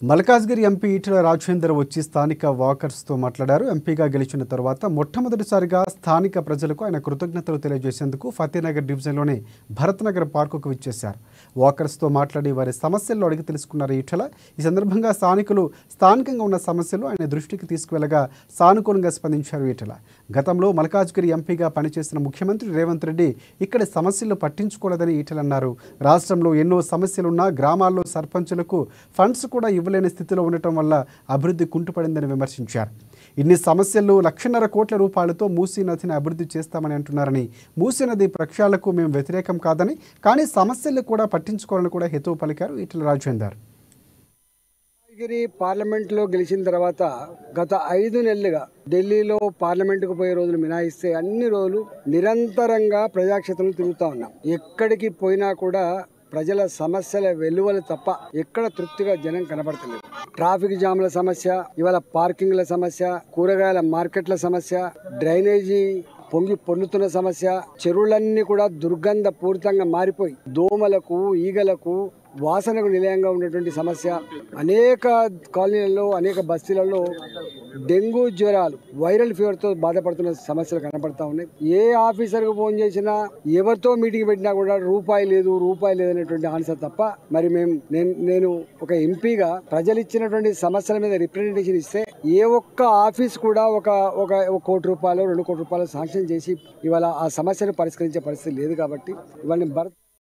Malkajgiri MP Etela Rajender వచ్చి స్థానిక వాకర్స్తో మాట్లాడారు. ఎంపీగా గెలిచిన తర్వాత మొట్టమొదటిసారిగా స్థానిక ప్రజలకు ఆయన కృతజ్ఞతలు తెలియజేసేందుకు ఫతేనగర్ డివిజన్లోని భరత్నగర్ పార్కుకు విచ్చేశారు. వాకర్స్తో మాట్లాడి వారి సమస్యలను అడిగి తెలుసుకున్నారు ఈటెల. ఈ సందర్భంగా స్థానికంగా ఉన్న సమస్యలు ఆయన దృష్టికి తీసుకువెళ్లగా సానుకూలంగా స్పందించారు ఈటెల. గతంలో మల్కాజ్గిరి ఎంపీగా పనిచేసిన ముఖ్యమంత్రి రేవంత్ రెడ్డి ఇక్కడి సమస్యలు పట్టించుకోలేదని ఈటెల అన్నారు. రాష్ట్రంలో ఎన్నో సమస్యలున్నా గ్రామాల్లో సర్పంచులకు ఫండ్స్ కూడా ఇవ్వలేని స్థితిలో ఉండటం వల్ల అభివృద్ధి కుంటుపడిందని విమర్శించారు. ఇన్ని సమస్యలు 1,50,000 కోట్ల రూపాయలతో మూసీ నదిని అభివృద్ధి చేస్తామని అంటున్నారని, మూసీ నది ప్రక్షాళనకు మేము వ్యతిరేకం కాదని, కానీ సమస్యలు కూడా పట్టించుకోవాలని కూడా హితవు పలికారు ఈటెల రాజేందర్. మల్కాజ్గిరి పార్లమెంట్లో గెలిచిన తర్వాత గత 5 నెలలుగా ఢిల్లీలో పార్లమెంటుకు పోయే రోజులు మినహాయిస్తే అన్ని రోజులు నిరంతరంగా ప్రజాక్షేత్రంలో తిరుగుతూ ఉన్నాం. ఎక్కడికి పోయినా కూడా ప్రజల సమస్యల వెలువలు తప్ప ఎక్కడ తృప్తిగా జనం కనబడతలేదు. ట్రాఫిక్ జామ్ల సమస్య, ఇవాళ పార్కింగ్ల సమస్య, కూరగాయల మార్కెట్ల సమస్య, డ్రైనేజీ పొంగుతున్న సమస్య, చెరువులన్నీ కూడా దుర్గంధ పూరితంగా మారిపోయి దోమలకు, ఈగలకు, వాసనకు నిలయంగా ఉన్నటువంటి సమస్య. అనేక కాలనీలలో, అనేక బస్తీలలో డెంగ్యూ జ్వరాలు, వైరల్ ఫీవర్తో బాధపడుతున్న సమస్యలు కనపడతా ఉన్నాయి. ఏ ఆఫీసర్కు ఫోన్ చేసినా, ఎవరితో మీటింగ్ పెట్టినా కూడా రూపాయి లేదు అనేటువంటి ఆన్సర్ తప్ప. మరి నేను ఒక ఎంపీగా ప్రజలు ఇచ్చినటువంటి సమస్యల మీద రిప్రజెంటేషన్ ఇస్తే ఏ ఒక్క ఆఫీస్ కూడా ఒక 1 కోటి రూపాయలు 2 కోట్ల రూపాయలు శాంక్షన్ చేసి ఇవాళ ఆ సమస్యను పరిష్కరించే పరిస్థితి లేదు. కాబట్టి ఇవాళ